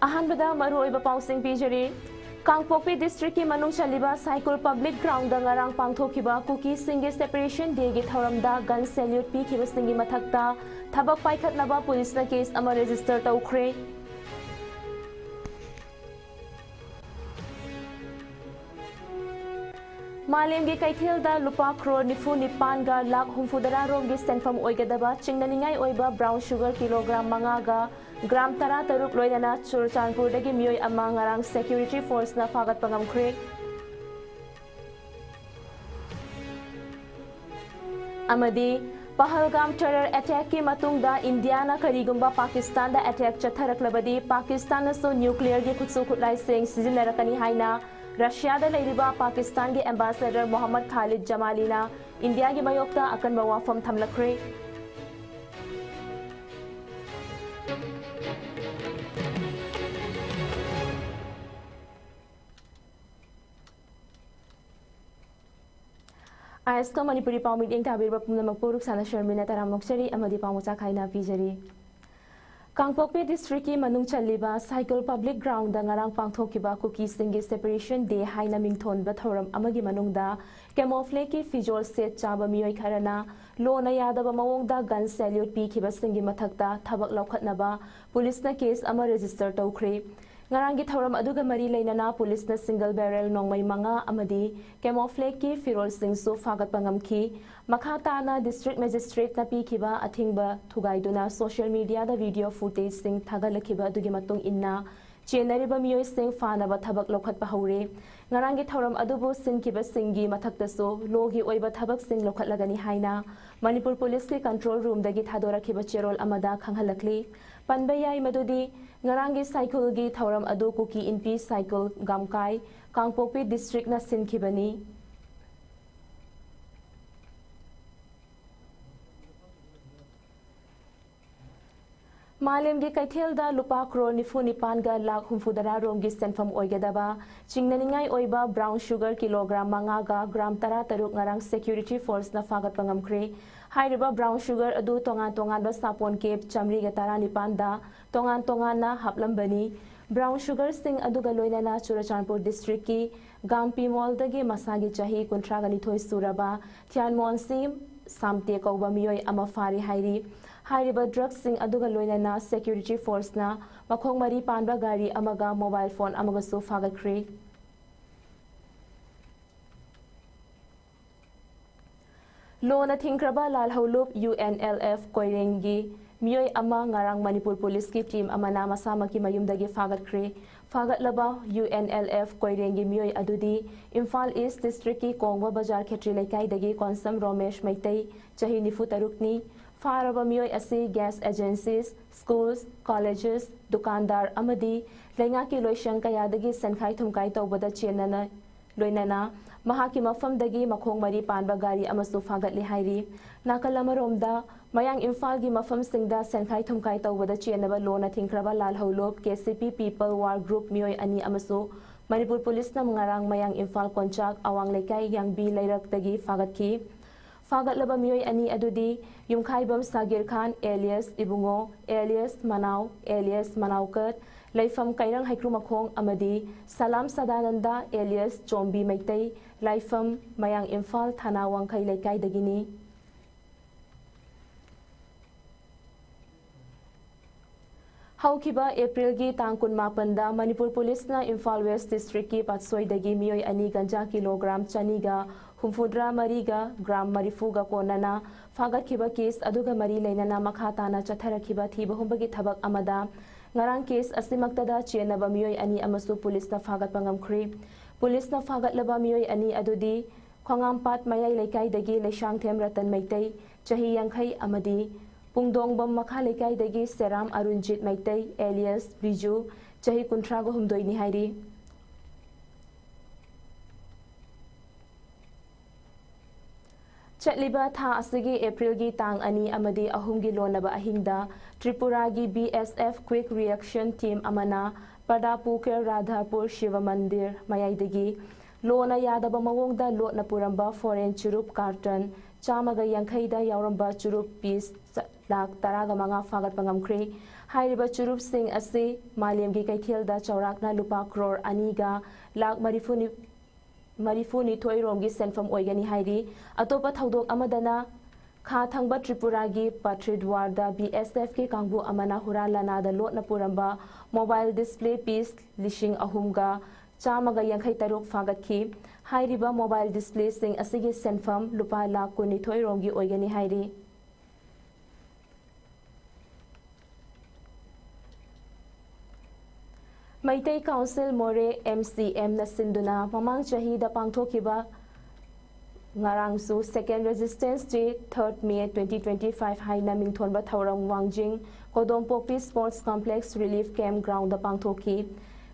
अहानबदा मरुओइबा पाउसिंग पिजरी Kangpokpi district की मनुंग चलिबा साइकल पब्लिक ग्राउंड नgarang पांगथोखिबा कुकी सिंगे सेपरेशन डे गी थौरमदा गन सैल्यूट पीखिबा सिंगी मथक्ता थबक पाइखतनबा पुलिसना केस अमा रजिस्टर तौख्रे मालेम की कैथेलदा लुपा क्रोर निफु निपान गा लाख हुमफुदरा रोम की सेंफम ओइगदबा चिंगननिंगाई ओइबा ब्राउन शुगर किलोग्राम मंगा गा ग्राम तरा तरुक लोइदना चुरचानपुरदगी मियोय अमा ngarang सेक्यूरिटी फोर्स ना फागत पंगमख्रे अमदी पहलगाम टेरर अटैक की मतुंगदा इंडिया ना करीगुंबा पाकिस्तान दा अटैक चथरकलबदी पाकिस्तान ना सो न्यूक्लियर की खुदसु खुदलाई सेंग सिजिनरकनी हाइना रशिया दा लेरिबा पाकिस्तान के एम्बेसडर मोहम्मद खालिद जमालीना इंडिया की मयोक्ता अकनबा वाफम थमलख्रे ISCOM मणिपुरी पाउ मीटिंग ताबिरबा पुनमक पुरुक साना शर्मिना तराम नोक्चरी अमदी पामुचा खाइना पिजरी कांगपोकपी डिस्ट्रिक्ट की मनुंग चलिबा साइकल पब्लिक ग्राउंड ngarang पांगथोखिबा कुकी सिंगे सेपरेशन डे हाइना मिंगथोन बथौरम अमगी मनुंगदा कैमोफ्लेज की फिजोल सेट चाबा मियोय खरना लोना यादबा मवोंगदा गन सैल्यूट पीखिबा सिंगी मथक्ता थबक लौखतनबा पुलिसना केस अमा register तौख्रे ngarang gi thauram aduga mari leinana police na single barrel nongmai manga amadi camouflage ki firol sing su fagat pangam ki makhata na district magistrate na pikhiba athingba thugaiduna social media da video footage sing thagalakhiba adugi matung inna chenariba miyoi sing fanaba thabak lokhat pa haure ngarang gi thauram adubu sinkiba singi mathakta so logi oiba thabak sing lokhat lagani haina manipur police ki control room dagi thadorakhiba cherol amada khanghalakli panbayai madudi ngarang cycle gi thauram adu kuki inpi cycle gamkai kangpokpi district na sinkhibani मालेम की कैथेलदा लुपा क्रोर निफु निपान गा लाख हुमफुदरा रोम की सेंफम ओइगदबा चिंगननिंगाई ओइबा brown sugar kilogram मंगा गा ग्राम तरा तरुक ngarang security force ना फागत पंगमख्रे हाइरिबा brown sugar अदु तोंगान तोंगान बा सापोन केप चमरी गा तरा निपान दा तोंगान तोंगान ना हपलंबनी ब्राउन शुगर सिंग अदुगा लोइनाना चुरचानपुर डिस्ट्रिक्ट की गामपी मॉल दगे मसागी चाही कुंट्रागा निथोय सुरबा थियान मोनसिम सामते कौबा मियोय अमा फारी हाइरी हाइरिबा ड्रग्स सिंग अदुगा लोइनाना सेक्यूरिटी फोर्स ना मखोंग मरी पानबा गाड़ी अमगा मोबाइल फोन अमगा सो फागख्रे लोना थिंक्रबा लालहौलुप UNLF कोइरेंगी मियोय अमा ngarang मणिपुर पुलिस की टीम अमना मसामकी मयुमदगी फागख्रे फागतलबा UNLF कोइरेंगी मियोय अदुदी इम्फाल ईस्ट डिस्ट्रिक्ट की कोंगवा बाजार खेत्री लेकाइदगी कॉन्सम रोमेश मैतई चाही निफु तरुकनी फारबा मियोय असी गैस एजेंसीज स्कूल्स कॉलेजेस दुकानदार अमदी लेंगा की लोइशंग कयादगी सनखाई थुमकाई तौबदा चेनना लोइनना महाकी मफमदगी मखोंग मरी पानबा गाड़ी अमसु फागतले हाइरी नाकल अमरोमदा मयांग इम्फाल की मफम सिंगदा सनखाई थुमकाई तौबदा चेनबा लोना थिंख्रबा लालहौलोप KCP पीपल वार ग्रुप मियोय अनि अमसु मणिपुर पुलिस ना ngarang मयांग इम्फाल कोंचाक अवांग लेकाई यांग बी लैरकदगी फागतकी फागतलबा मियोय अनि अदुदी युमखाइबम सागिर खान एलियस इबुंगो एलियस मनाउकत लाइफम कैरंग हाइक्रू मखोंग अमदी सलाम सदानंदा एलियस चोंबी मैतई लाइफम मयांग इम्फाल थाना वांखै लेकाइदगिनी हौखिबा अप्रैल की तांग कुनमापनदा मणिपुर पुलिस ना इम्फाल वेस्ट डिस्ट्रिक्ट की पातसोइदगी मियोय अनि गंजा किलोग्राम चनीगा हुमफुद्रा मरीगा ग्राम मरीफुगा कोनना फागतखिबा केस अदुगा मरी लेनना मखा ताना चथरखिबा थीबा हुंबगी थबक अमदा ngarang केस असिमक्तदा चेनबा मियोय अनि अमसु पुलिस ना फागत पंगमख्री पुलिस ना फागतलबा मियोय अनि अदुदी खोंगामपात मयाई लेकाइदगी लेशांगथेम रतन मैतई चाही यांखै अमदी पुंगदोंगबम मखा लेकाइदगी सेराम अरुणजित मैतई एलियस बिजू चाही कुंट्रागो हुमदोइनी हाइरी चलिबा था असगी अप्रैल की तांग अनि अमदी अहुमगी लोनबा अहिंगदा त्रिपुरा की BSF क्विक रिएक्शन टीम अमना पदापुकर राधापुर शिव मंदिर मयाइदगी लोना यादबा मवोंगदा लोटना पुरंबा फॉरेन चुरुप कार्टन चामगा यांखैदा यावरंबा चुरुप पीस लाख तरागा मंगा फागत पंगमख्री हाइरिबा चुरुप सिंह असी मालेम की कैथेलदा चौराकना लुपा करोड़ अनीगा लाख मरीफुनी थोइरोम की सेंफम ओइगनी हाइरी अतोपा थौदोक अमदना खा थंगबा त्रिपुरा की पथरिद्वारदा BSF के कांगबू अमना हुरा लनादा लोटना पुरंबा मोबाइल डिस्प्ले पीस लिशिंग अहुमगा चामगा यंखै तरुक फागतखी हाइरिबा मोबाइल डिस्प्ले सिंह असिगी सेंफम लुपा लाख कुनिथोइ रोंगी ओइगनी हाइरी मैतै काउंसिल मोरे MCM न सिंधुना ममांग चहीदा पांगथोखिबा ngarangsu second resistance day 3rd May 2025 haina mingthonba thorang wangjing kodompokpi sports complex relief campground da pangthoki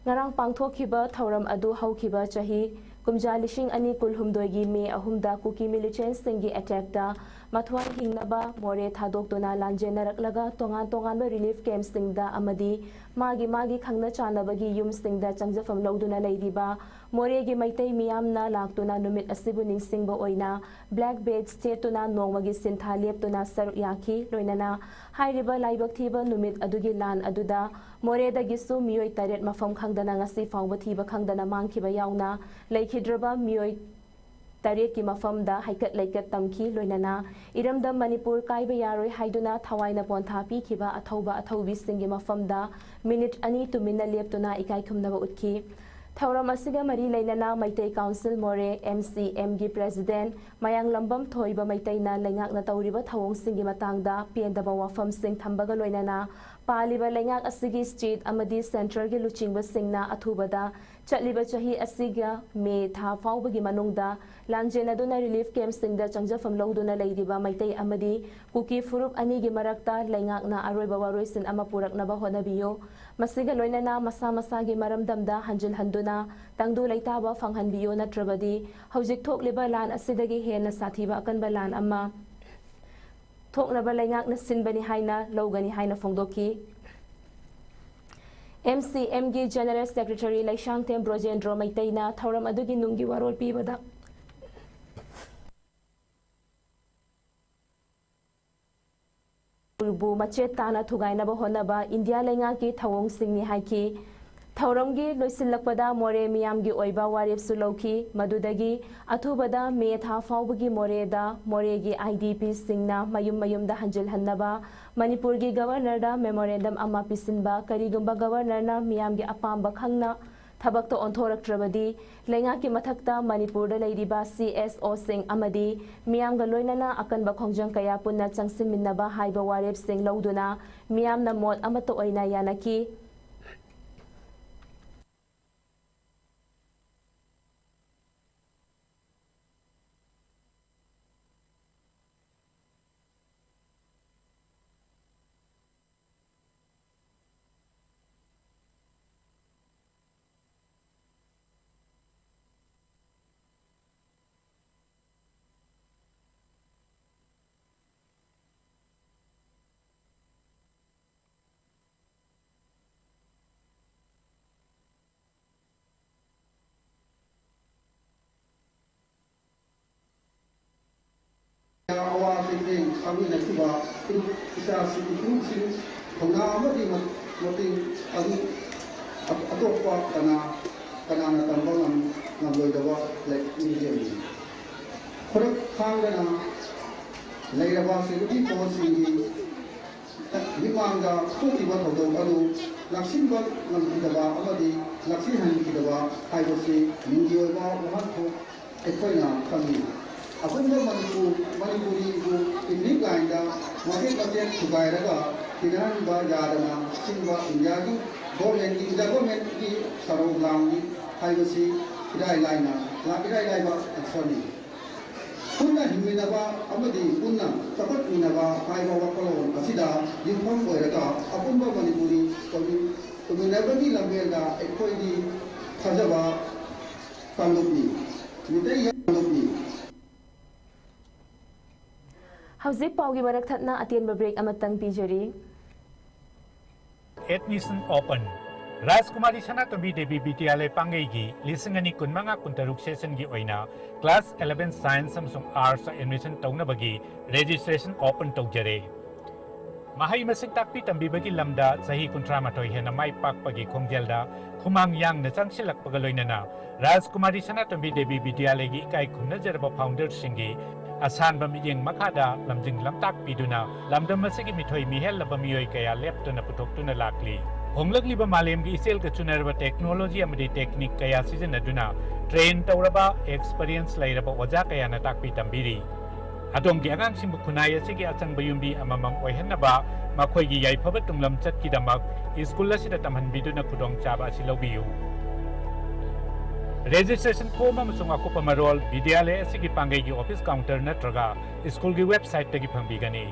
ngarang pangthokhiba thoram adu haukiba chahi kumja lishing ani kulhumdoi gi May ahumda kuki militants singi attack da mathwan hingnaba more thadok tona lanjenarak tongan tongan relief camp singda amadi magi khangna chanaba gi yum singda changjafam loduna leidiba more gi maitai miyamna laktuna numit asibu ningsingba oina black bed state tuna nongmagi sintha leptuna saru yakhi loinana hairiba laibak thiba numit adugi lan aduda more da gisu miyoi taret mafam khangdana ngasi fawba thiba khangdana mangkhiba yauna leikhidraba miyoi taret ki mafamda haikat laikat tamki loinana iramda manipur kaiba yaroi haiduna thawaina pontha pi khiba athauba athaubi singi mafamda minute ani tu minna leptuna ikai khumnaba utki thauram asiga mari leinana maitai council more MCM gi president mayang lambam thoiba maitaina leingak na tauriba thawong singi matangda pendaba wafam sing thambaga loinana paliba leingak asigi state amadi central gi luchingba singna athubada chatliba chahi asiga me tha fawbagi manungda lanjena duna relief camp singda changjafam loduna leidiba maitai amadi kuki furup ani gi marakta leingak na aroiba waroisin ama puraknaba honabiyo masiga loinana masa gi maramdamda hanjil handuna tangdu leitaba fanghanbiyo natrabadi hojik thokliba lan asidagi hena sathiba akanba lan amma thoknaba leingak na sinbani haina logani haina fongdoki MCM gi General Secretary Laishang Tem Brojendro Maitaina thauram adugi nungi warol pibada bu machet tana thugainaba honaba India lenga ki thawong singni haiki thauramgi loisilakpada more miyamgi oiba warip sulauki madudagi athubada me tha fawbagi moreda moregi IDP singna mayum da hanjil hannaba Manipur gi governor da memorandum ama pisinba karigumba governor na miyamgi apamba khangna thabak to onthoraktrabadi lenga ki mathakta Manipur da leidiba CSO sing amadi miyamga loinana akanba khongjang kaya punna changsin minnaba haiba warip sing loduna miyamna mot amato oina yanaki kami nak cuba kita sini kena apa di mati atau apa karena nak tambah nam boleh jawab like media ni. Kalau kanga lagi jawab security policy ni, lima angka tu tiba tahu baru laksin ber nam kita jawab apa di laksin hanya kita jawab hai bersih media jawab orang tu ekor nak kami. Apa yang Manipuri itu ini lainnya masih sukai raga tidak berjalan sehingga India itu government di sarung langi hai bersih tidak lainnya aksoni. Punna himina ba amadi punna tapat himina ba hai bawa kalau asida inform raga apa yang Manipuri kami never di lambel da ekoi di saja ba kandupi kita yang kandupi Hauzik paugi barak thatna atian break amatang pijari Admission open Rajkumari Sanatombi Devi Vidyalaya Pangaigi lisingani kunmanga kuntaruk session gi oina class 11 science samsung arts admission taunabagi registration open taujare Mahai masing takpi tambibagi lamda sahi kuntra matoi hena mai pakpagi khongjelda khumang yang na changsilak pagaloina na Rajkumari Sanatombi Devi Vidyalaya kai khumna jarba founder singi asan bamiyeng makada lamjing lamtak piduna lamdam masigi mithoi mihel labamioi kaya leptuna putoktuna lakli honglakliba malemgi isel ka chunarba technology amadi technique kaya sijanaduna train tawraba experience lairaba oja kaya na takpi tambiri Adonggi angang simbu kunaya sige atang bayumbi amamang oihanaba makoigi yaifaba tunglam chatkidamak iskulla sida tamhanbidu na kudong chaba asilawiyu Registration form amasung ako pamarol Vidyalaya sige pangaygi office counter natraga school gi website tagi pangbigani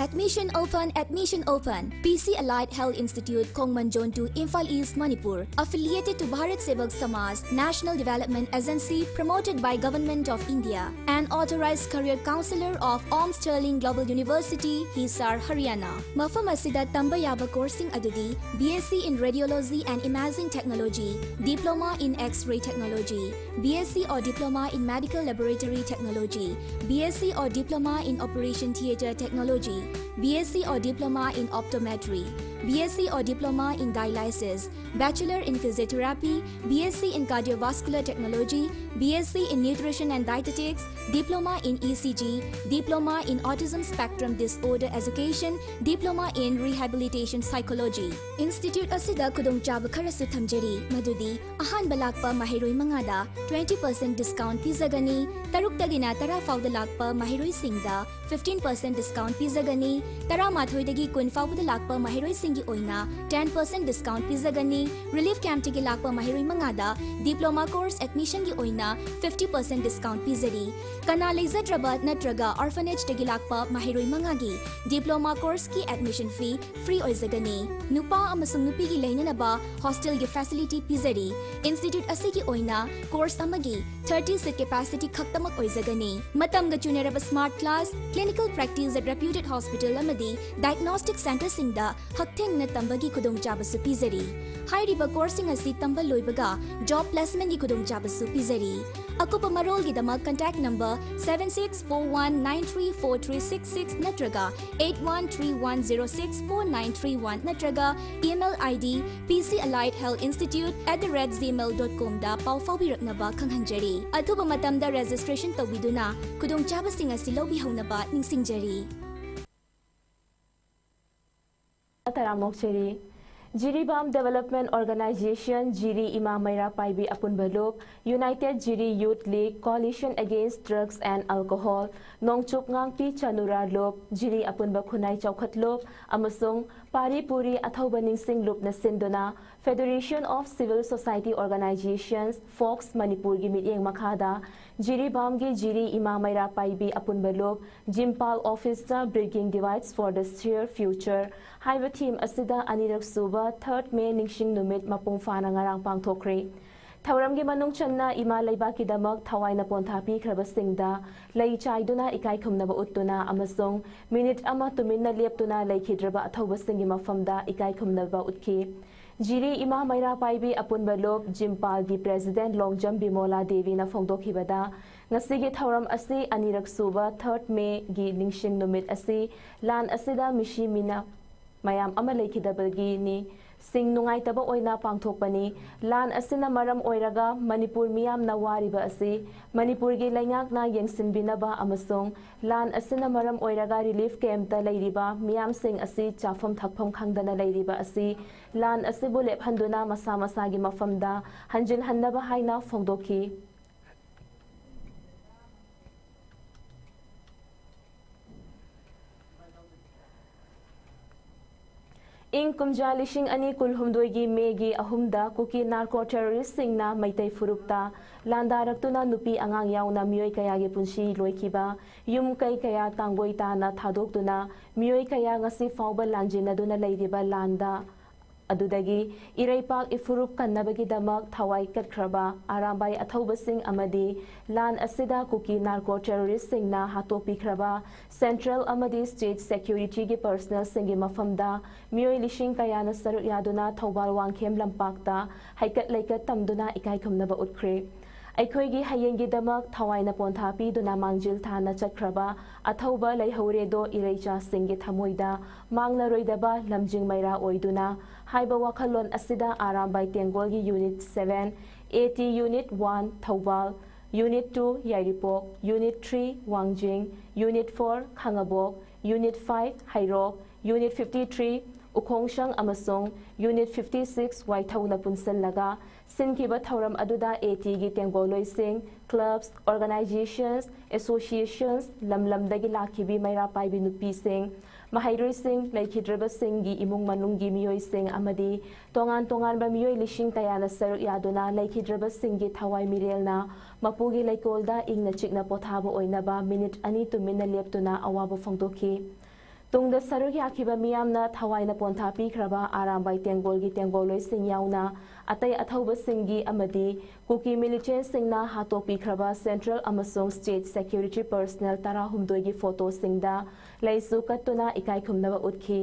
Admission open, admission open. PC Allied Health Institute, Kongmanjon to Imphal East, Manipur. Affiliated to Bharat Sevak Samaj, National Development Agency, promoted by Government of India. And authorized career counselor of Om Sterling Global University, Hisar, Haryana. Mafam asida tamba yaba coursing adudi, BSc in Radiology and Imaging Technology, Diploma in X-ray Technology, BSc or Diploma in Medical Laboratory Technology, BSc or Diploma in Operation Theatre Technology, BSc or Diploma in Optometry, BSc or Diploma in Dialysis, Bachelor in Physiotherapy, BSc in Cardiovascular Technology, BSc in Nutrition and Dietetics, Diploma in ECG, Diploma in Autism Spectrum Disorder Education, Diploma in Rehabilitation Psychology. Institute asida kudongchaba kharasu thamjari madudi ahan balakpa mahiroi mangada 20% discount pizagani taruk tagina tara fawda lakpa mahiroi singda 15% discount pizagani tara mathoi dagi kun fawda lakpa mahiroi singi oina 10% discount pizagani relief camp tigi lakpa mahiroi mangada diploma course admission gi oina 50% discount pizari kana leizadrabat natraga orphanage tigi lakpa mahiroi mangagi diploma course ki admission fee free oizagani nupa amasung nupi gi leinanaba hostel gi facility pizari institute asigi oina course amagi 30 seat capacity khaktamak oizagani matam ga chunaraba smart class clinical practice at reputed hospital amadi diagnostic center singda haktheng na tambagi khudong chabasu pizari hairiba coursing asi tambal loibaga job placement gi khudong chabasu pizari akupa marol gi dama contact number 7641934366 natraga 8131064931 natraga email id pcalliedhealthinstitute@gmail.com da pau fawbiraknaba khanghanjari athuba matamda registration tawbiduna khudong chabasing asi lobi haunaba ningsingjari Taramok Cheri Jiribam Development Organization Jiri Ima Maira Paibi Apun Balop United Jiri Youth League Coalition Against Drugs and Alcohol Nongchup Ngangpi Chanura Lop Jiri Apun Bakunai Chaukat Lop Amasung Pari Puri Athauba Ningsing Lop na Sindona Federation of Civil Society Organizations Fox Manipur gi mityeng makhada Jiribam gi Jiri Ima Maira Paibi Apun Balop Jimpal Officer Bridging Divides for the Sheer Future Haiba team asida anirak suba 3rd May Ningsing Numit Mapung Fana ngarang pangthokre Thauram gi manung channa ima leibaki damak thawai na ponthapi khrabasingda lei chaiduna ikai khumnaba uttuna amasung minute ama tuminna leptuna leikhidraba athobasingi mafamda ikai khumnaba utki Jiri Ima Maira Paibi Apun Balop Jimpal gi President Longjam Bimola Devi na phongdokhibada ngasigi thauram asi anirak suba 3rd May gi Ningsing Numit asi lan asida mishi mina mayam ama leikhidabagi ni sing nungai taba oina pangthokpani lan asina maram oiraga Manipur miyam na wariba asi Manipur gi laingak na yengsinbinaba amasong lan asina maram oiraga relief camp ta leiriba miyam sing asi chafam thakpham khangdana leiriba asi lan asibu lephanduna masa masa gi mafamda hanjin hannaba haina phongdokhi Ing kumja lishing ani kulhumdoigi megi ahumda kuki narco terrorist singna maitai furupta landaraktuna nupi angang yauna miyoi kaya gi punshi loikiba yum kai kaya tanggoi ta na thadokduna miyoi kaya ngasi fawba lanjinaduna leiriba landa adudagi iraipak ifurup kannabagi damak thawai katkraba arambai athobasing amadi lan asida kuki narco terrorist singna hatopi khraba central amadi state security gi personal singi mafamda miyoi lishing kaya na saruk yaduna thobal wangkhem lampakta haikat laikat tamduna ikai khumnaba utkre ꯑꯩꯈꯣꯏꯒꯤ ꯍꯌꯦꯡꯒꯤꯗꯃꯛ ꯊꯋꯥꯏꯅ ꯄꯣꯟꯊꯥ ꯄꯤꯗꯨꯅ ꯃꯥꯡꯖꯤꯜ ꯊꯥꯅ ꯆꯠꯈ꯭ꯔꯕ ꯑꯊꯧꯕ ꯂꯩꯍꯧꯔꯦꯗꯣ ꯏꯔꯩꯆꯥꯁꯤꯡꯒꯤ ꯊꯃꯣꯏꯗ ꯃꯥꯡꯂꯔꯣꯏꯗꯕ ꯂꯝꯖꯤꯡ ꯃꯩꯔꯥ ꯑꯣꯏꯗꯨꯅ ꯍꯥꯏꯕ ꯋꯥꯈꯜꯂꯣꯟ ꯑꯁꯤꯗ ꯑꯔꯥꯝꯕꯥꯏ ꯇꯦꯡꯒꯣꯜꯒꯤ unit 7, AT unit 1 Thoubal, unit 2 Yairipok, unit 3 Wangjing, unit 4 Khangabok, unit 5 Heirok, unit 53 ꯎꯈꯣꯡꯁꯪ ꯑꯃꯁꯨꯡ ꯌꯨꯅꯤꯠ 56 ꯋꯥꯏꯊꯧꯅ ꯄꯨꯟꯁꯤꯜꯂꯒ ꯁꯤꯟꯈꯤꯕ ꯊꯧꯔꯝ ꯑꯗꯨꯗ ATꯒꯤ ꯇꯦꯡꯒꯣꯜꯂꯣꯏꯁꯤꯡ, ꯀ꯭ꯂꯕꯁ, ꯑꯣꯔꯒꯅꯥꯏꯖꯦꯁꯟꯁ, ꯑꯦꯁꯣꯁꯤꯌꯦꯁꯟꯁ, ꯂꯝꯗꯒꯤ ꯂꯥꯛꯈꯤꯕꯤ ꯃꯩꯔꯥ ꯄꯥꯏꯕꯤ ꯅꯨꯄꯤꯁꯤꯡ, ꯃꯍꯩꯔꯣꯏꯁꯤꯡ, ꯂꯩꯈꯤꯗ꯭ꯔꯕꯁꯤꯡꯒꯤ ꯏꯃꯨꯡ ꯃꯅꯨꯡꯒꯤ ꯃꯤꯑꯣꯏꯁꯤꯡ ꯑꯃꯗꯤ ꯇꯣꯉꯥꯟ ꯇꯣꯉꯥꯟꯕ ꯃꯤꯑꯣꯏ ꯂꯤꯁꯤꯡ ꯀꯌꯥꯅ ꯁꯔꯨꯛ ꯌꯥꯗꯨꯅ ꯂꯩꯈꯤꯗ꯭ꯔꯕꯁꯤꯡꯒꯤ ꯊꯋꯥꯏ ꯃꯤꯔꯦꯜꯅ ꯃꯄꯨꯒꯤ ꯂꯩꯀꯣꯜꯗ ꯏꯪꯅ ꯆꯤꯛꯅ ꯄꯣꯊꯥꯕ ꯑꯣꯏꯅꯕ ꯃꯤꯅꯤꯠ 2 ꯇꯨꯃꯤꯟꯅ ꯂꯦꯞꯇꯨꯅ ꯑꯋꯥꯕ ꯐꯣꯡꯗꯣꯛꯈꯤ꯫ ꯇꯨꯡꯗ ꯁꯔꯨꯛ ꯌꯥꯈꯤꯕ ꯃꯤꯌꯥꯝꯅ ꯊꯋꯥꯏꯅ ꯄꯣꯟꯊꯥ ꯄꯤꯈ꯭ꯔꯕ ꯑꯔꯥꯝꯕꯥꯏ ꯇꯦꯡꯒꯣꯜꯒꯤ ꯇꯦꯡꯒꯣꯜꯂꯣꯏꯁꯤꯡ ꯌꯥꯎꯅ ꯑꯇꯩ ꯑꯊꯧꯕꯁꯤꯡꯒꯤ ꯑꯃꯗꯤ ꯀꯨꯀꯤ ꯃꯤꯂꯤꯇꯦꯟꯠꯁꯤꯡꯅ ꯍꯥꯠꯇꯣꯛꯄꯤꯈ꯭ꯔꯕ ꯁꯦꯟꯇ꯭ꯔꯦꯜ ꯑꯃꯁꯨꯡ ꯁ꯭ꯇꯦꯠ ꯁꯦꯀ꯭ꯌꯨꯔꯤꯇꯤ ꯄꯔꯁꯅꯦꯜ 19ꯒꯤ ꯐꯣꯇꯣꯁꯤꯡꯗ ꯂꯩꯁꯨ ꯀꯠꯇꯨꯅ ꯏꯀꯥꯏꯈꯨꯝꯅꯕ ꯎꯠꯈꯤ꯫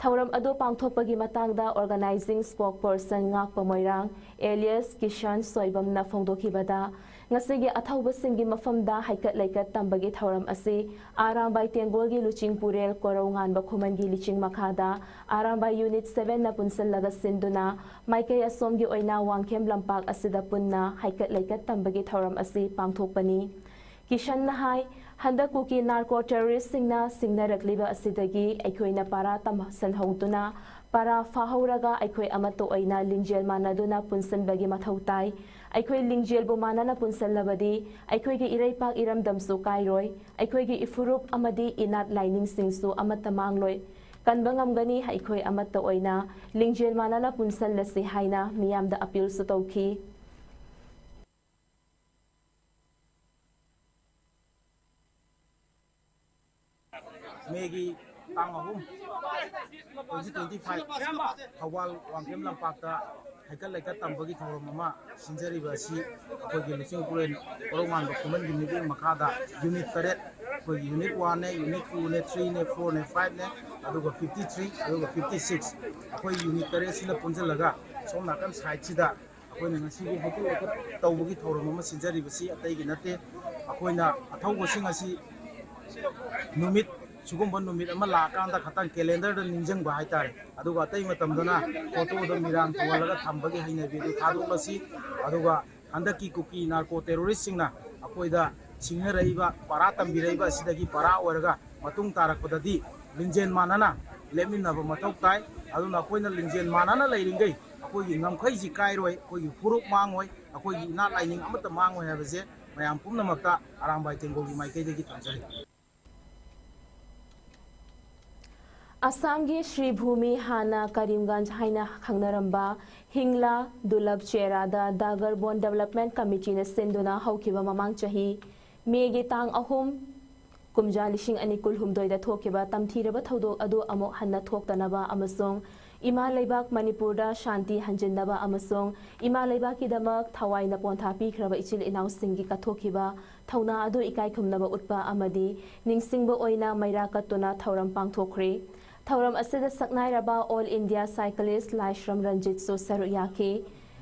ꯊꯧꯔꯝ ꯑꯗꯨ ꯄꯥꯡꯊꯣꯛꯄꯒꯤ ꯃꯇꯥꯡꯗ ꯑꯣꯔꯒꯅꯥꯏꯖꯤꯡ ꯁ꯭ꯄꯣꯛꯄꯔꯁꯟ ꯉꯥꯛꯄ ꯃꯣꯏꯔꯥꯡ ꯑꯦꯂꯤꯌꯁ ꯀꯤꯁꯟ ꯁꯣꯏꯕꯝꯅ ꯐꯣꯡꯗꯣꯛꯈꯤꯕꯗ ꯉꯁꯤꯒꯤ ꯑꯊꯧꯕꯁꯤꯡꯒꯤ ꯃꯐꯝꯗ ꯍꯩꯀꯠ ꯂꯩꯀꯠ ꯇꯝꯕꯒꯤ ꯊꯧꯔꯝ ꯑꯁꯤ ꯑꯔꯥꯝꯕꯥꯏ ꯇꯦꯡꯒꯣꯜꯒꯤ ꯂꯨꯆꯤꯡ ꯄꯨꯔꯦꯜ ꯀꯣꯔꯧ ꯉꯥꯟꯕ ꯈꯨꯃꯟꯒꯤ ꯂꯤꯆꯤꯡ ꯃꯈꯥꯗ ꯑꯔꯥꯝꯕꯥꯏ ꯌꯨꯅꯤꯠ 7ꯅ ꯄꯨꯟꯁꯤꯜꯂꯒ ꯁꯤꯟꯗꯨꯅ ꯃꯥꯏꯀꯩ ꯑꯁꯣꯝꯒꯤ ꯑꯣꯏꯅ ꯋꯥꯡꯈꯦꯝ ꯂꯝꯄꯥꯛ ꯑꯁꯤꯗ ꯄꯨꯟꯅ ꯍꯩꯀꯠ ꯂꯩꯀꯠ ꯇꯝꯕꯒꯤ ꯊꯧꯔꯝ ꯑꯁꯤ ꯄꯥꯡꯊꯣꯛꯄꯅꯤ꯫ ꯀꯤꯁꯟꯅ ꯍꯥꯏ ꯍꯟꯗꯛ ꯀꯨꯀꯤ ꯅꯥꯔꯀꯣ ꯇꯦꯔꯣꯔꯤꯁꯁꯤꯡꯅ ꯁꯤꯡꯅꯔꯛꯂꯤꯕ ꯑꯁꯤꯗꯒꯤ ꯑꯩꯈꯣꯏꯅ ꯄꯥꯔꯥ ꯇꯝꯁꯟꯍꯧꯗꯨꯅ ꯄꯥꯔꯥ ꯐꯥꯍꯧꯔꯒ ꯑꯩꯈꯣꯏ ꯑꯃꯠꯇ ꯑꯣꯏꯅ ꯂꯤꯡꯖꯦꯜ ꯃꯥꯟꯅꯗꯨꯅ ꯄꯨꯟꯁꯤꯟꯕꯒꯤ ꯃꯊꯧ ꯇꯥꯏ꯫ ꯑꯩꯈꯣꯏ ꯂꯤꯡꯖꯦꯜꯕꯨ ꯃꯥꯟꯅꯅ ꯄꯨꯟꯁꯤꯜꯂꯕꯗꯤ ꯑꯩꯈꯣꯏꯒꯤ ꯏꯔꯩꯄꯥꯛ ꯏꯔꯝꯗꯝꯁꯨ ꯀꯥꯏꯔꯣꯏ, ꯑꯩꯈꯣꯏꯒꯤ ꯏꯐꯨꯔꯨꯞ ꯑꯃꯗꯤ ꯏꯅꯥꯠ ꯂꯥꯏꯅꯤꯡꯁꯤꯡꯁꯨ ꯑꯃꯠꯇ ꯃꯥꯡꯂꯣꯏ, ꯀꯟꯕ ꯉꯝꯒꯅꯤ ꯑꯩꯈꯣꯏ ꯑꯃꯠꯇ ꯑꯣꯏꯅ ꯂꯤꯡꯖꯦꯜ ꯃꯥꯟꯅꯅ ꯄꯨꯟꯁꯤꯜꯂꯁꯤ ꯍꯥꯏꯅ ꯃꯤꯌꯥꯝꯗ ꯑꯄꯤꯜꯁꯨ ꯇꯧꯈꯤ꯫ मेगी तांग अहुम 2025 थौबाल वांखेम लंपाक्ता हैकल लेकर तंबगी थौरम अमा सिंजरिबा असि अखोगी लुचिंग पुरेन कोरोमान बखुमनगी मिटिंग मखादा यूनिट 8 अखोगी यूनिट 1 ने यूनिट 2 ने 3 ने 4 ने 5 ने अदुगा 53 अदुगा 56 अखोगी यूनिट 8 सिना पुंजलगा सोम नाकन साइड सिदा अखोइना ngasigi हैकल लेकर तौबगी थौरम अमा सिंजरिबसी अतैगी नते अखोइना अथौबसिंग असि नुमित सुगुम्बन नुमित अमा लाकांदा खतंग कैलेंडर द निंजंग बा हाइतारे अदुगा अतै मतमदना फोटो द मिराम तोलगा थंबगे हाइनबी दु थादोलसी अदुगा हंदकी कुकी नार्को टेररिस्ट सिंगना अकोइदा सिंगरैबा पारा तंबिरैबा सिदगी पारा ओरगा मतुंग तारकपददी लिंजेन मानना लेमिनबा मथौ ताई अदुना अकोइना लिंजेन मानना लैरिंगै अकोइगी नमखैजि काइरोय अकोइगी फुरुक मांगोय अकोइगी इना लाइनिंग अमता मांगोय हाबजे मयाम पुमनमक्ता अरामबाई तेंगोलगी माइकैदगी थंजरी। असम की श्री भूमि हाना करीमगंज हाइना खंगनरंबा हिंगला दुलभ चेरादा दागरबोन डेवलपमेंट कमिटी ने सिंधुना हौखिबा ममांग चही मेगी तांग अहुम कुमजा लिशिंग अनि कुलहुमदोइदा थोखिबा तमथीरबा थौदोक अदु अमुक हन्ना थोक्तनबा अमसोंग इमा लेबाक मणिपुरदा शांति हंजिन्नबा अमसोंग इमा लेबाकीदमक थवाइना पोंथा पीख्रबा इचिल इनाउसिंगी कथोखिबा थौना अदु इकाई खुमनबा उटपा अमदी निंगसिंगबा ओइना मैरा कत्तुना थौरम पांगथोखरे। थौरम असिदा सकनाइरबा all India cyclist Laishram Ranjit सो सरुक याखी।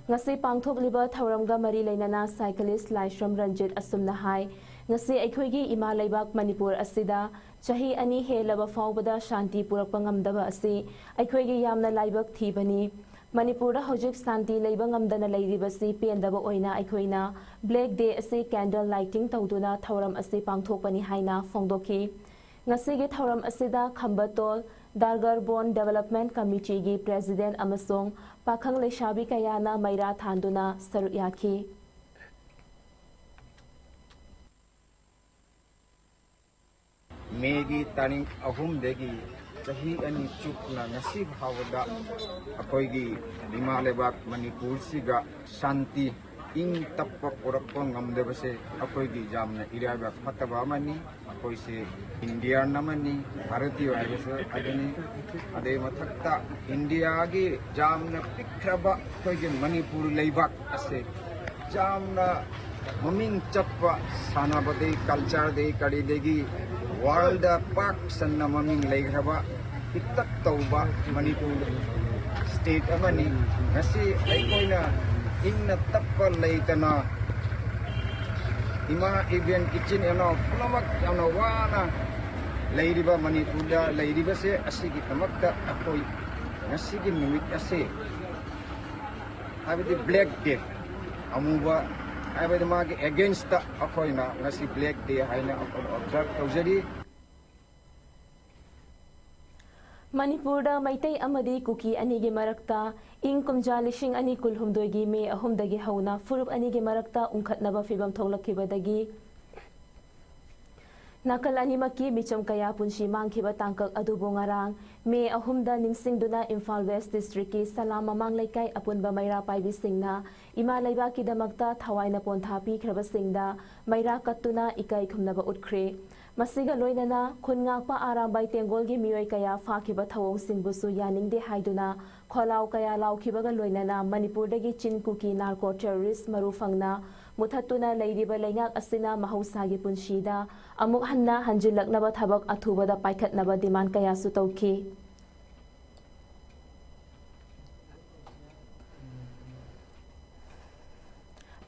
ngasi pangthokliba thauramga mari leinana cyclist laishram ranjit asumna hai ngasi aikhoigi ima leibak manipur asida chahi ani helaba fawbada shanti purakpa ngamdaba asi aikhoigi yamna laibak thibani manipurda hojik shanti leiba ngamdana leiribasi pendaba oina aikhoina black day asi candle lighting tawduna thauram asi pangthokpani haina phongdokhi ngasi gi thauram asida khambatol दारगरबोन development committee की president अमसोंग पाखंग लेशाबी कयाना मैरा थांदुना सरुक याखी। मेगी तारीख अहुम देगी चही अनि चुकना ngasi भावदा अखोइगी बिमा लेबाक मणिपुर सिगा शांति इन तप्पा पुरक्पा ngamdebase अखोइगी जामना इराबा फतबा मनी अखोइसे इंडिया नमनी भारतीय आइबसे अदनी अदे मथक्ता इंडिया गी जामना पिख्रबा अखोइगी मणिपुर लेबाक असे जामना ममिंग चप्पा सानाबदे कल्चर दे कड़ी देगी वर्ल्ड पाक सन्ना ममिंग लेग्रबा इतक तौबा मणिपुर स्टेट अमनी ngasi aikoina ingna tappa leitana ima event kitchen yana pulamak yana wana leiriba Manipurda leiriba se asigi tamakta akoi ngasigi numit ase abidi black day amuba abidi magi against the akoi na ngasi black day haina observe tawjari Manipurda maitai amadi kuki anigi marakta ing kumja lishing ani kulhumdoigi me ahumdagi hauna furup anigi marakta ungkhatnaba fibam tholakibadagi nakal animaki micham kaya punshi mangkhiba tangkak adubo ngarang me ahumda ningsingduna Imphal West District ki Salam Mamang Laikai apunba maira paibi singna ima laiba ki damakta thawaina pontha pi khraba singda maira kattuna ikai khumnaba utkhre masiga loinana khungakpa arambai tengolgi miyoi kaya fakhiba thawong singbusu yaningde haiduna kholaw kaya lawkhibaga loinana Manipurdagi chinkuki narco terrorist marufangna muthatuna leiriba leingak asina mahausagi punshida amuk hanna hanjilaknaba thabak athubada paikhatnaba demand kaya su tawki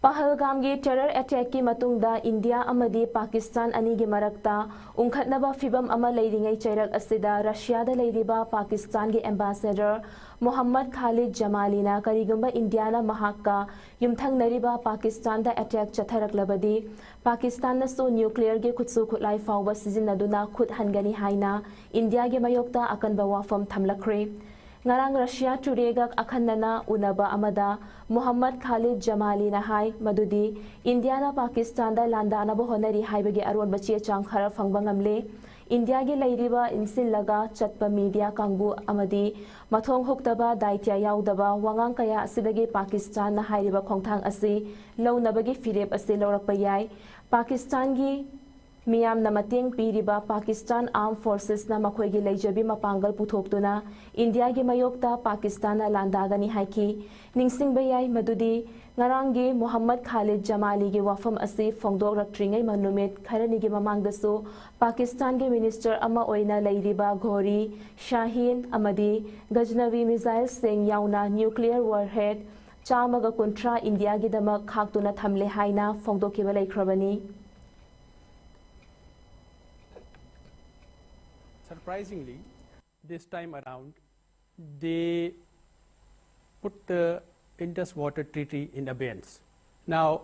Pahalgam gi terror attack ki matungda India amadi Pakistan ani gi marakta ungkhatnaba fibam ama leiringai chairak asida Russia da leiriba Pakistan gi ambassador Muhammad Khalid Jamalina karigumba Indiana mahakka yumthang nariba Pakistan da attack chatharak labadi Pakistan na so nuclear gi khutsu khutlai fawba sizinaduna khut hangani haina India gi mayokta akanba wafam thamlakre ngarang Russia Today-gak akhanana unaba amada Muhammad Khalid Jamali na hai madudi India na Pakistan da landa na honari haibagi aron bachi chang khara phangba ngamle India gi leiriba insillaga chatpa media kangbu amadi mathong huktaba daitya yaudaba wangang kaya asidagi Pakistan na hairiba khongthang asi launabagi firep asi lorakpa yai Pakistan gi Miyam na mating piriba Pakistan Armed Forces na makhoigi leijabi mapangal puthoktuna India gi mayokta Pakistan na landagani haiki ningsing bayai madudi ngarangi Muhammad Khalid Jamali gi wafam asi phongdok raktringai manumit kharani gi mamangdasu Pakistan gi minister ama oina leiriba Ghori Shaheen amadi Gajnavi missile sing yauna nuclear warhead chamaga kontra India gi damak khaktuna thamle haina phongdokiba leikrabani Surprisingly, this time around, they put the Indus Water Treaty in abeyance. Now,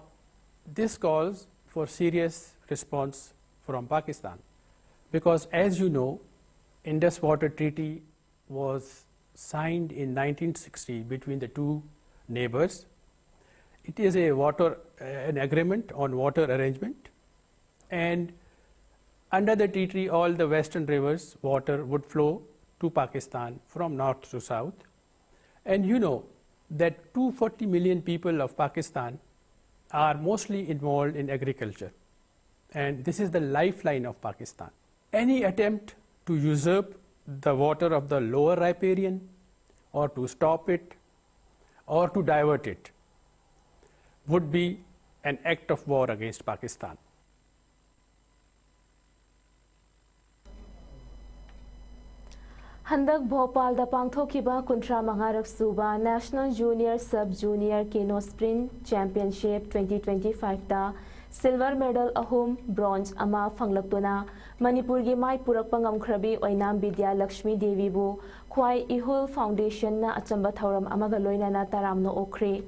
this calls for serious response from Pakistan, because as you know, Indus Water Treaty was signed in 1960 between the two neighbors. It is an agreement on water arrangement, and under the treaty, all the western rivers water would flow to Pakistan from north to south. And you know that 240 million people of Pakistan are mostly involved in agriculture. And this is the lifeline of Pakistan. Any attempt to usurp the water of the lower riparian or to stop it or to divert it would be an act of war against Pakistan. Handak Bhopal da pangthokiba kuntra mangarak suba National Junior Sub Junior Keno Sprint Championship 2025 da silver medal ahum bronze ama phanglaktuna Manipur gi mai purakpa ngamkhrabi oinam Vidya Lakshmi Devi bu khwai ihul foundation na achamba thauram amaga loinana taramno okhre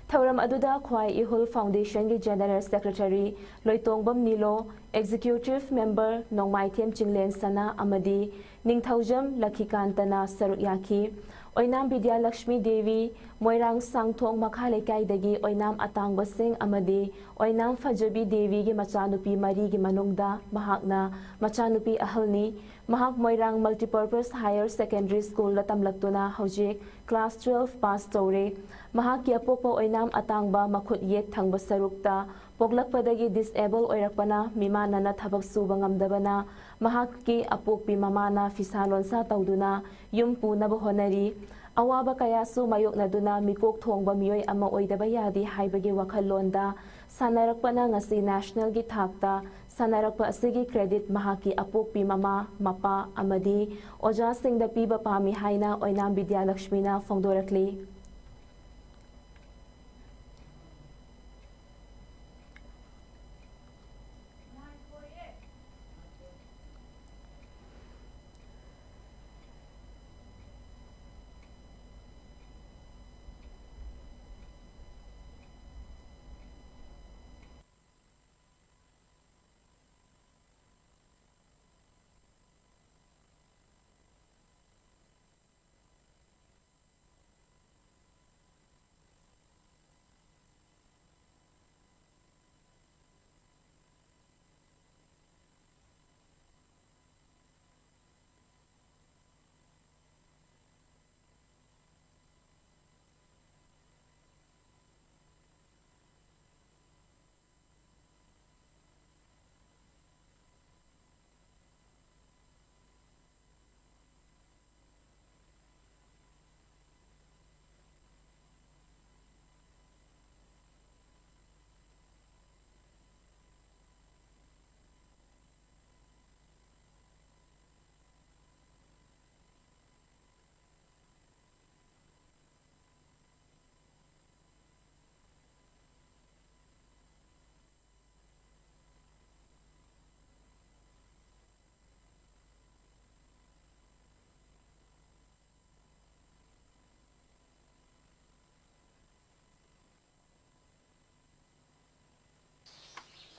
thauram aduda khwai ihul foundation gi general secretary loitongbam nilo executive member nongmai them chinglen sana amadi Ningthaujam Lakhikantana Saruk Yaki Oinam Vidya Lakshmi Devi Moirang Sangthong Makhalai Kaidagi Oinam Atang Basing Amadi Oinam Fajabi Devi gi Machanupi Mari gi Manungda Mahakna Machanupi Ahalni Mahak Moirang Multipurpose Higher Secondary School Latamlaktuna Hojik Class 12 Pass Tore Mahak ki Apopo Oinam Atangba Makhut Yet Thangba Sarukta Poglakpadagi disable oirakpana mimanana thabak suba ngamdabana mahakki apokpi mamana fisalonsa tawduna yumpu naba honari awaba kayasu mayoknaduna mikok thongba miyoi ama oidaba yadi haibagi wakhalonda sanarakpana ngasi national gi thakta sanarakpa asigi credit mahaki apokpi mama mapa amadi oja singda piba pami haina oinam Vidya Lakshmi na phongdorakli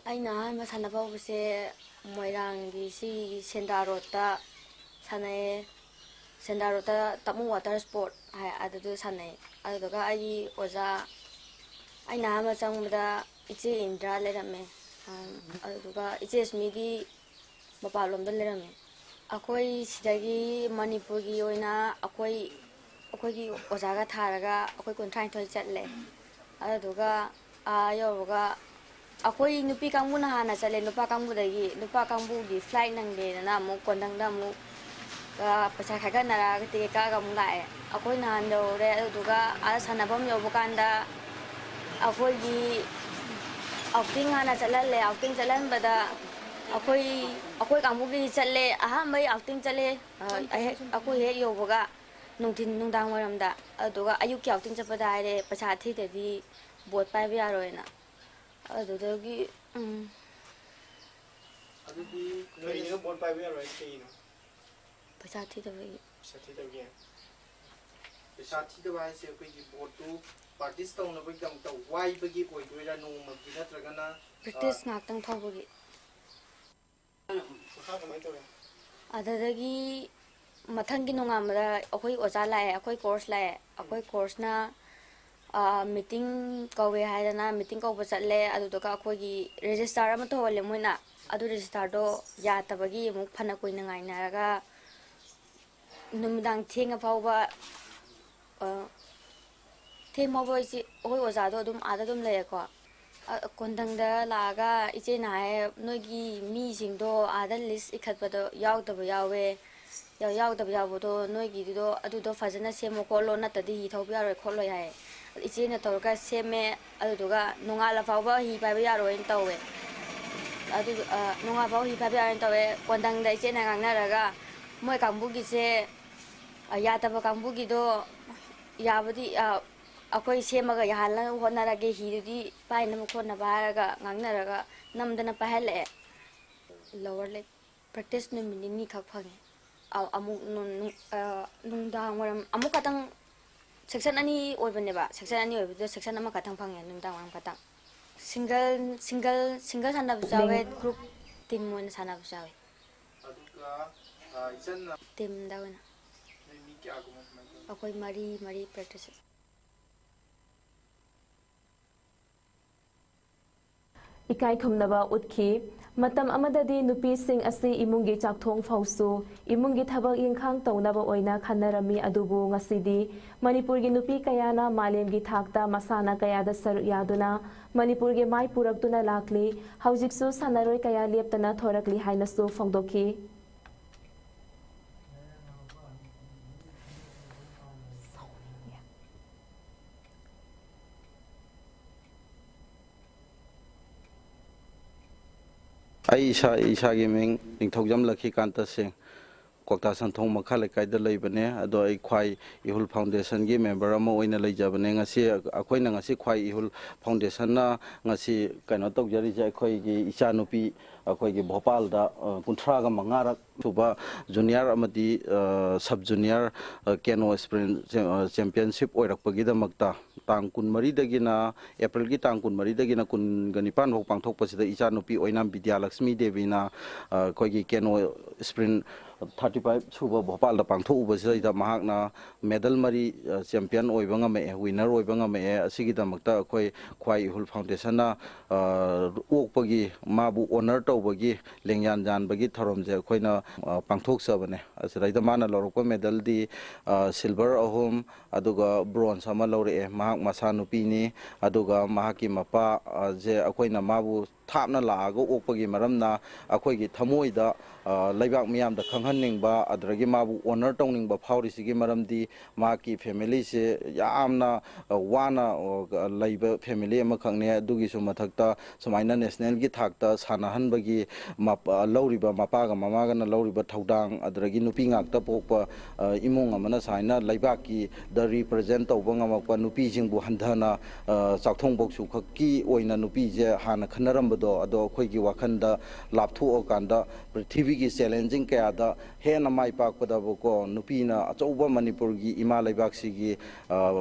ꯑꯩꯅ ꯑꯍꯥꯟꯕ ꯁꯥꯟꯅꯕ ꯍꯧꯕꯁꯦ ꯃꯣꯏꯔꯥꯡꯒꯤ ꯁꯤ ꯁꯦꯟꯗꯥꯔꯣꯠꯇ ꯁꯥꯟꯅꯩꯌꯦ ꯁꯦꯟꯗꯥꯔꯣꯠꯇ ꯇꯞꯃꯨ water support ꯑꯗꯨꯗ ꯁꯥꯟꯅꯩ ꯑꯗꯨꯗꯨꯒ ꯑꯩꯒꯤ ꯑꯣꯖꯥ ꯑꯩꯅ ꯑꯍꯥꯟꯕ ꯆꯪꯕꯗ ꯏꯆꯦ ꯏꯟꯗ꯭ꯔꯥ ꯂꯩꯔꯝꯃꯦ ꯑꯗꯨꯗꯨꯒ ꯏꯆꯦ ꯁ꯭ꯃꯤꯗꯤ ꯃꯄꯥꯟꯂꯣꯝꯗ ꯂꯩꯔꯝꯃꯦ ꯑꯩꯈꯣꯏ ꯁꯤꯗꯒꯤ ꯃꯅꯤꯄꯨꯔꯒꯤ ꯑꯣꯏꯅ ꯑꯩꯈꯣꯏꯒꯤ ꯑꯣꯖꯥꯒ ꯊꯥꯔꯒ ꯑꯩꯈꯣꯏ 32 ꯆꯠꯂꯦ ꯑꯗꯨꯗꯨꯒ ꯌꯧꯔꯒ ꯑꯩꯈꯣꯏ ꯅꯨꯄꯤ ꯀꯥꯡꯕꯨꯅ ꯍꯥꯟꯅ ꯆꯠꯂꯦ ꯅꯨꯄꯥ ꯀꯥꯡꯕꯨꯒꯤ ꯐ꯭ꯂꯥꯏꯠ ꯅꯪꯗꯦꯗꯅ ꯑꯃꯨꯛ ꯀꯣꯟꯊꯪꯗ ꯑꯃꯨꯛ ꯄꯩꯁꯥ ꯈꯥꯏꯒꯠꯅꯔꯒ ꯇꯤꯀꯦꯠ ꯀꯛꯑꯒ ꯑꯃꯨꯛ ꯂꯥꯛꯑꯦ ꯑꯩꯈꯣꯏ ꯅꯍꯥꯟ ꯌꯧꯔꯦ ꯑꯗꯨꯗꯨꯒ ꯁꯥꯟꯅꯐꯝ ꯌꯧꯕ ꯀꯥꯟꯗ ꯑꯩꯈꯣꯏꯒꯤ ꯑꯥꯎꯇꯤꯡ ꯍꯥꯟꯅ ꯆꯠꯍꯜꯂꯦ ꯑꯥꯎꯇꯤꯡ ꯆꯠꯍꯟꯕꯗ ꯑꯩꯈꯣꯏ ꯀꯥꯡꯕꯨꯒꯤ ꯆꯠꯂꯦ ꯑꯍꯥꯟꯕꯩ ꯑꯥꯎꯇꯤꯡ ꯆꯠꯂꯦ ꯑꯩꯈꯣꯏ ꯍꯦꯛ ꯌꯧꯕꯒ ꯅꯨꯡꯗꯥꯡ ꯋꯥꯏꯔꯝꯗ ꯑꯗꯨꯒ ꯑꯌꯨꯛꯀꯤ ꯑꯥꯎꯇꯤꯡ ꯆꯠꯄꯗ ꯍꯥꯏꯔꯦ ꯄꯩꯁꯥ ꯊꯤꯗꯗꯤ ꯕꯣꯠ ꯄꯥꯏꯕ ꯌꯥꯔꯣꯏꯅ ꯑꯗꯨꯗꯒꯤ ꯑꯗꯨꯗꯤ ꯀꯩꯒꯤꯅꯣ ꯕꯣꯠ ꯄꯥꯏꯕ ꯌꯥꯔꯣꯏ ꯀꯩꯒꯤꯅꯣ ꯄꯩꯁꯥ ꯊꯤꯗꯕꯒꯤ ꯄꯩꯁꯥ ꯊꯤꯗꯕ ꯍꯥꯏꯁꯦ ꯑꯩꯈꯣꯏꯒꯤ ꯕꯣꯠꯇꯨ ꯄ꯭ꯔꯥꯛꯇꯤꯁ ꯇꯧꯅꯕꯒꯤꯗꯃꯛꯇ ꯋꯥꯏꯕꯒꯤ ꯑꯣꯏꯗꯣꯏꯔꯥ ꯅꯣꯡꯃꯒꯤ ꯅꯠꯇ꯭ꯔꯒꯅ ꯄ꯭ꯔꯦꯛꯇꯤꯁ ꯉꯥꯛꯇꯪ ꯊꯧꯕꯒꯤ ꯀꯃꯥꯏꯅ ꯇꯧꯔꯦ ꯑꯗꯨꯗꯒꯤ ꯃꯊꯪꯒꯤ ꯅꯣꯡꯉꯥꯟꯕꯗ ꯑꯩꯈꯣꯏ ꯑꯣꯖꯥ ꯂꯥꯛꯑꯦ ꯑꯩꯈꯣꯏ ꯀꯣꯔꯁ ꯂꯥꯛꯑꯦ ꯑꯩꯈꯣꯏ ꯀꯣꯔꯁꯅ ꯃꯤꯇꯤꯡ ꯀꯧꯋꯦ ꯍꯥꯏꯗꯅ ꯃꯤꯇꯤꯡ ꯀꯧꯕ ꯆꯠꯂꯦ ꯑꯗꯨꯗꯨꯒ ꯑꯩꯈꯣꯏꯒꯤ ꯔꯦꯖꯤꯁꯇꯥꯔ ꯑꯃ ꯇꯧꯍꯜꯂꯦ ꯃꯣꯏꯅ ꯑꯗꯨ ꯔꯦꯖꯤꯁꯇꯥꯔꯗꯣ ꯌꯥꯗꯕꯒꯤ ꯑꯃꯨꯛ ꯐꯅ ꯀꯨꯏꯅ ꯉꯥꯏꯅꯔꯒ ꯅꯨꯃꯤꯗꯥꯡ ꯊꯦꯡꯉ ꯐꯥꯎꯕ ꯑꯩꯈꯣꯏ ꯑꯣꯖꯥꯗꯣ ꯑꯗꯨꯝ ꯑꯥꯗ ꯑꯗꯨꯝ ꯂꯩꯔꯦꯀꯣ ꯀꯣꯟꯊꯪꯗ ꯂꯥꯛꯑꯒ ꯏꯆꯦꯅ ꯍꯥꯏꯌꯦ ꯅꯣꯏꯒꯤ ꯃꯤꯁꯤꯡꯗꯣ ꯑꯥꯗ ꯂꯤꯁ ꯏꯈꯠꯄꯗꯣ ꯌꯥꯎꯗꯕ ꯌꯥꯎꯋꯦ ꯌꯥꯎꯗꯕ ꯌꯥꯎꯕꯗꯣ ꯅꯣꯏꯒꯤꯗꯨꯗꯣ ꯑꯗꯨꯗꯣ ꯐꯖꯅ ꯁꯦꯝꯃꯣ ꯈꯣꯠꯂꯣ ꯅꯠꯇ꯭ꯔꯗꯤ ꯍꯤ ꯊꯧꯕ ꯌꯥꯔꯣꯏ ꯈꯣꯠꯂꯣꯏ ꯍꯥꯏꯌꯦ ꯏꯆꯦꯅ ꯇꯧꯔꯒ ꯁꯦꯝꯃꯦ ꯑꯗꯨꯗꯨꯒ ꯅꯣꯡꯉꯥꯜꯂ ꯐꯥꯎꯕ ꯍꯤ ꯄꯥꯏꯕ ꯌꯥꯔꯣꯏꯅ ꯇꯧꯋꯦ ꯑꯗꯨ ꯅꯣꯡꯉꯥꯜ ꯐꯥꯎꯕ ꯍꯤ ꯄꯥꯏꯕ ꯌꯥꯔꯣꯏꯅ ꯇꯧꯋꯦ ꯀꯣꯟꯊꯪꯗ ꯏꯆꯦꯅ ꯉꯥꯡꯅꯔꯒ ꯃꯣꯏ ꯀꯥꯡꯕꯨꯒꯤꯁꯦ ꯌꯥꯗꯕ ꯀꯥꯡꯕꯨꯒꯤꯗꯣ ꯌꯥꯕꯗꯤ ꯑꯩꯈꯣꯏ ꯁꯦꯝꯃꯒ ꯌꯥꯍꯜꯅꯕ ꯍꯣꯠꯅꯔꯒꯦ ꯍꯤꯗꯨꯗꯤ ꯄꯥꯏꯅꯕ ꯈꯣꯠꯅꯕ ꯍꯥꯏꯔꯒ ꯉꯥꯡꯅꯔꯒ ꯅꯝꯗꯅ ꯄꯥꯏꯍꯜꯂꯛꯑꯦ ꯂꯋꯔ ꯂꯦꯛ ꯄ꯭ꯔꯦꯛꯇꯤꯁ ꯅꯨꯃꯤꯠ 2 ꯈꯛ ꯐꯪꯉꯦ ꯑꯃꯨꯛ ꯅꯨꯡꯗꯥꯡ ꯋꯥꯏꯔꯝ ꯑꯃꯨꯛ ꯈꯛꯇꯪ ꯁꯦꯛꯁꯟ 2 ꯑꯣꯏꯕꯅꯦꯕ ꯁꯦꯛꯁꯟ 2 ꯑꯣꯏꯕꯗꯨꯗ ꯁꯦꯛꯁꯟ ꯑꯃꯈꯛꯇꯪ ꯐꯪꯉꯦ ꯅꯨꯡꯗꯥꯡ ꯋꯥꯏꯔꯝ ꯈꯛꯇꯪ ꯁꯤꯡꯒꯜ ꯁꯥꯟꯅꯕꯁꯨ ꯌꯥꯎꯋꯦ ꯒ꯭ꯔꯨꯞ ꯇꯤꯝ ꯑꯣꯏꯅ ꯁꯥꯟꯅꯕꯁꯨ ꯌꯥꯎꯋꯦ ꯑꯗꯨꯒ ꯏꯆꯟꯅ ꯇꯤꯝꯗ ꯑꯣꯏꯅ ꯃꯤ ꯀꯌꯥꯒꯨꯝꯕ ꯀꯃꯥꯏꯅ ꯇꯧꯋꯤ ꯑꯩꯈꯣꯏ ꯃꯔꯤ ꯄ꯭ꯔꯦꯛꯇꯤꯁ ꯏꯀꯥꯏ ꯈꯨꯝꯅꯕ ꯎꯠꯈꯤ ꯃꯇꯝ ꯑꯃꯗꯗꯤ ꯅꯨꯄꯤꯁꯤꯡ ꯑꯁꯤ ꯏꯃꯨꯡꯒꯤ ꯆꯥꯛꯊꯣꯡ ꯐꯥꯎꯁꯨ ꯏꯃꯨꯡꯒꯤ ꯊꯕꯛ ꯏꯟꯈꯥꯡ ꯇꯧꯅꯕ ꯑꯣꯏꯅ ꯈꯟꯅꯔꯝꯃꯤ ꯑꯗꯨꯕꯨ ꯉꯁꯤꯗꯤ ꯃꯅꯤꯄꯨꯔꯒꯤ ꯅꯨꯄꯤ ꯀꯌꯥꯅ ꯃꯥꯂꯦꯝꯒꯤ ꯊꯥꯛꯇ ꯃꯁꯥꯟꯅ ꯀꯌꯥꯗ ꯁꯔꯨꯛ ꯌꯥꯗꯨꯅ ꯃꯅꯤꯄꯨꯔꯒꯤ ꯃꯥꯏ ꯄꯨꯔꯛꯇꯨꯅ ꯂꯥꯛꯂꯤ ꯍꯧꯖꯤꯛꯁꯨ ꯁꯥꯟꯅꯔꯣꯏ ꯀꯌꯥ ꯂꯦꯞꯇꯅ ꯊꯣꯔꯛꯂꯤ ꯍꯥꯏꯅꯁꯨ ꯐꯣꯡꯗꯣꯛꯈꯤ ꯑꯩ ꯏꯁꯥꯒꯤ ꯃꯤꯡ ꯅꯤꯡꯊꯧꯖꯝ ꯂꯛꯈꯤꯀꯥꯟꯇ ꯁꯤꯡ ꯀ꯭ꯋꯥꯛꯇꯥ ꯁꯟꯊꯣꯡ ꯃꯈꯥ ꯂꯩꯀꯥꯏꯗ ꯂꯩꯕꯅꯦ ꯑꯗꯣ ꯑꯩ ꯈ꯭ꯋꯥꯏ ꯏꯍꯨꯜ ꯐꯥꯎꯟꯗꯦꯁꯟꯒꯤ ꯃꯦꯝꯕꯔ ꯑꯃ ꯑꯣꯏꯅ ꯂꯩꯖꯕꯅꯦ ꯑꯩꯈꯣꯏꯅ ꯉꯁꯤ ꯈ꯭ꯋꯥꯏ ꯏꯍꯨꯜ ꯐꯥꯎꯟꯗꯦꯁꯟꯅ ꯉꯁꯤ ꯀꯩꯅꯣ ꯇꯧꯖꯔꯤꯁꯦ ꯑꯩꯈꯣꯏꯒꯤ ꯏꯆꯥꯅꯨꯄꯤ ꯑꯩꯈꯣꯏꯒꯤ ꯚꯣꯄꯥꯜꯗ 35ꯔꯛ ꯁꯨꯕ ꯖꯨꯅꯤꯌꯔ ꯑꯃꯗꯤ ꯁꯕ ꯖꯨꯅꯤꯌꯔ ꯀꯦꯅꯣ ꯁ꯭ꯄ꯭ꯔꯤꯟ ꯆꯦꯝꯄꯤꯌꯟꯁꯤꯞ ꯑꯣꯏꯔꯛꯄꯒꯤꯗꯃꯛꯇ ꯇꯥꯡ 24ꯗꯒꯤꯅ ꯑꯦꯄ꯭ꯔꯤꯜꯒꯤ ꯇꯥꯡ 22ꯗꯒꯤꯅ 29 ꯐꯥꯎ ꯄꯥꯡꯊꯣꯛꯄꯁꯤꯗ ꯏꯆꯥꯅꯨꯄꯤ ꯑꯣꯏꯅꯥꯝ ꯕꯤꯗ꯭ꯌꯥꯂꯛꯁꯃꯤ ꯗꯦꯕꯤꯅ ꯑꯩꯈꯣꯏꯒꯤ ꯀꯦꯅꯣ ꯁ꯭ꯄ꯭ꯔꯤꯟ 35 ꯁꯨꯕ ꯚꯣꯄꯥꯜꯗ ꯄꯥꯡꯊꯣꯛꯎꯕꯁꯤꯗꯩꯗ ꯃꯍꯥꯛꯅ ꯃꯦꯗꯜ 4 ꯆꯦꯝꯄꯤꯌꯟ ꯑꯣꯏꯕ ꯉꯝꯃꯛꯑꯦ ꯋꯤꯟꯅꯔ ꯑꯣꯏꯕ ꯉꯝꯃꯛꯑꯦ ꯑꯁꯤꯒꯤꯗꯃꯛꯇ ꯑꯩꯈꯣꯏ ꯈ꯭ꯋꯥꯏ ꯏꯍꯨꯜ ꯐꯥꯎꯟꯗꯦꯁꯟꯅ ꯑꯣꯛꯄꯒꯤ ꯃꯥꯕꯨ ꯑꯣꯅꯔ ꯇꯧꯕꯒꯤ ꯂꯦꯡꯌꯥꯟ ꯌꯥꯟꯕꯒꯤ ꯊꯧꯔꯝꯁꯦ ꯑꯩꯈꯣꯏꯅ ꯄꯥꯡꯊꯣꯛꯆꯕꯅꯦ ꯑꯁꯤꯗꯩꯗ ꯃꯥꯅ ꯂꯧꯔꯛꯄ ꯃꯦꯗꯜꯗꯤ ꯁꯤꯜꯚꯔ 3 ꯑꯗꯨꯒ ꯕ꯭ꯔꯣꯟꯖ ꯑꯃ ꯂꯧꯔꯛꯑꯦ ꯃꯍꯥꯛ ꯃꯁꯥ ꯅꯨꯄꯤꯅꯤ ꯑꯗꯨꯒ ꯃꯍꯥꯛꯀꯤ ꯃꯄꯥꯁꯦ ꯑꯩꯈꯣꯏꯅ ꯃꯥꯕꯨ ꯊꯥꯞꯅ ꯂꯥꯛꯑꯒ ꯑꯣꯛꯄꯒꯤ ꯃꯔꯝꯅ ꯑꯩꯈꯣꯏꯒꯤ ꯊꯃꯣꯏꯗ ꯂꯩꯕꯥꯛ ꯃꯤꯌꯥꯝꯗ ꯈꯪꯍꯟꯅꯤꯡꯕ ꯑꯗꯨꯗꯒꯤ ꯃꯥꯕꯨ ꯑꯣꯅꯔ ꯇꯧꯅꯤꯡꯕ ꯐꯥꯎꯔꯤꯁꯤꯒꯤ ꯃꯔꯝꯗꯤ ꯃꯍꯥꯛꯀꯤ ꯐꯦꯃꯤꯂꯤꯁꯦ ꯌꯥꯝꯅ ꯋꯥꯅ ꯂꯩꯕ ꯐꯦꯃꯤꯂꯤ ꯑꯃꯈꯛꯅꯦ ꯑꯗꯨꯒꯤꯁꯨ ꯃꯊꯛꯇ ꯁꯨꯃꯥꯏꯅ ꯅꯦꯁꯅꯦꯜꯒꯤ ꯊꯥꯛꯇ ꯁꯥꯟꯅꯍꯟꯕꯒꯤ ꯂꯧꯔꯤꯕ ꯃꯄꯥꯒ ꯃꯃꯥꯒꯅ ꯂꯧꯔꯤꯕ ꯊꯧꯗꯥꯡ ꯑꯗꯨꯗꯒꯤ ꯅꯨꯄꯤ ꯉꯥꯛꯇ ꯄꯣꯛꯄ ꯏꯃꯨꯡ ꯑꯃꯅ ꯁꯨꯃꯥꯏꯅ ꯂꯩꯕꯥꯛꯀꯤꯗ ꯔꯤꯄ꯭ꯔꯖꯦꯟ ꯇꯧꯕ ꯉꯝꯃꯛꯄ ꯅꯨꯄꯤꯁꯤꯡꯕꯨ ꯍꯟꯊꯅ ꯆꯥꯛꯊꯣꯡ ꯐꯥꯎꯁꯨ ꯈꯛꯀꯤ ꯑꯣꯏꯅ ꯅꯨꯄꯤꯁꯦ ꯍꯥꯟꯅ ꯈꯟꯅꯔꯝꯕꯗꯣ ꯈꯟꯕꯗꯣ ꯑꯗꯣ ꯑꯩꯈꯣꯏꯒꯤ ꯋꯥꯈꯟꯗ ꯂꯥꯞꯊꯣꯛꯑꯀꯥꯟꯗ ꯄ꯭ꯔꯤꯊꯤꯕꯤꯒꯤ ꯆꯦꯂꯦꯟꯖꯤꯡ ꯀꯌꯥꯗ ꯍꯦꯟꯅ ꯃꯥꯏ ꯄꯥꯛꯄꯗꯕꯀꯣ ꯅꯨꯄꯤꯅ ꯑꯆꯧꯕ ꯃꯅꯤꯄꯨꯔꯒꯤ ꯏꯃꯥ ꯂꯩꯕꯥꯛꯁꯤꯒꯤ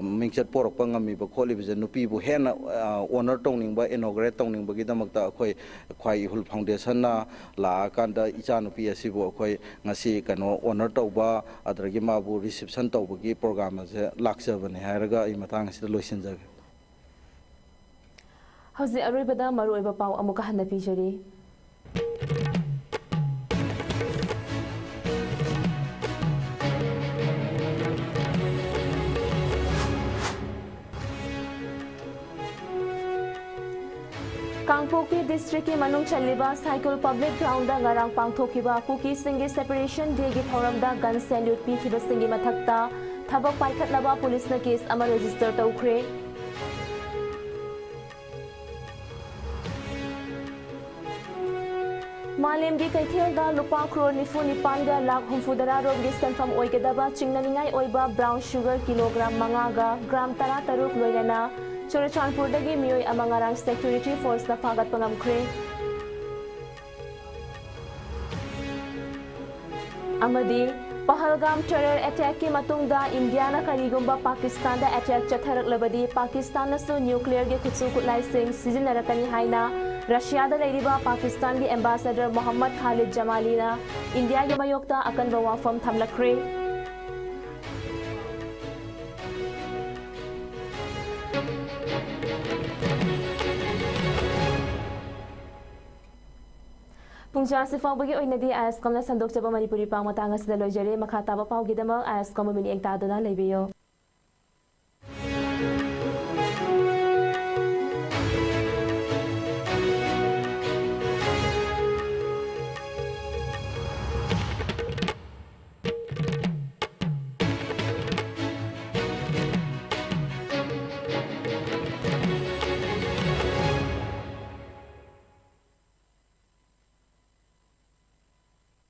ꯃꯤꯡꯆꯠ ꯄꯣꯔꯛꯄ ꯉꯝꯃꯤꯕ ꯈꯣꯠꯂꯤꯕꯁꯦ ꯅꯨꯄꯤꯕꯨ ꯍꯦꯟꯅ ꯑꯣꯅꯔ ꯇꯧꯅꯤꯡꯕ ꯏꯅꯣꯒ꯭ꯔꯦꯠ ꯇꯧꯅꯤꯡꯕꯒꯤꯗꯃꯛꯇ ꯑꯩꯈꯣꯏ ꯈ꯭ꯋꯥꯏ ꯏꯍꯨꯜ ꯐꯥꯎꯟꯗꯦꯁꯟꯅ ꯂꯥꯛꯑꯀꯥꯟꯗ ꯏꯆꯥꯅꯨꯄꯤ ꯑꯁꯤꯕꯨ ꯑꯩꯈꯣꯏ ꯉꯁꯤ ꯑꯣꯅꯔ ꯇꯧꯕ ꯑꯗꯒꯤ ꯃꯥꯕꯨ ꯔꯤꯁꯤꯞꯁꯟ ꯇꯧꯕꯒꯤ ꯄ꯭ꯔꯣꯒ꯭ꯔꯥꯝ ꯑꯁꯦ ꯂꯥꯛꯆꯕꯅꯦ ꯍꯥꯏꯔꯒ ꯑꯩ ꯃꯇꯥꯡ ꯑꯁꯤꯗ ꯂꯣꯏꯁꯤꯟꯖꯒꯦ ꯍꯧꯖꯤꯛ ꯑꯔꯣꯏꯕꯗ ꯃꯔꯨꯑꯣꯏꯕ ꯄꯥꯎ ꯑꯃꯨꯛꯀ ꯍꯟꯅ ꯄꯤꯖꯔꯤ कांगपोकी डिस्ट्रिक्ट की मनुंग चलिबा cycle public ground ngarang pangthokiba kuki singi separation day gi thoramda gun salute pikiba singi mathakta thabak paikhatlaba police na case ama register tawkhre मालेम की कैथेलदा लुपा crore निफु निपानगा लाख हुमफुदरा रोग सेंफम ओइगदबा चिंगनानिंगाई ओइबा ब्राउन शुगर किलोग्राम मंगागा ग्राम तरा तरुक लोइनना चुरचानपुरदगी मियोय अमंगारांग सेक्यूरिटी फोर्स ना फागत पंgamkhre amadi Pahalgam terror attack की मतुंगदा India ना करीगुंबा पाकिस्तान दा attack चथरकलबदी Pakistan नसु nuclear गे खुत्सु खुलाइसिंग सिजिनरकनी हाइना Russia दा लेरिबा पाकिस्तान की एम्बेसडर मोहम्मद खालिद जमालीना इंडिया के मयोक्ता अकनबा वाफम थमलखरे पुंजा सिफावगी ओइनदी ISCOM ना संदोकचबा मणिपुरी पाव मतंग असदा लोइजरे मखा ताबा पावगिदमक ISCOम मिनि एकतादुना लेबियो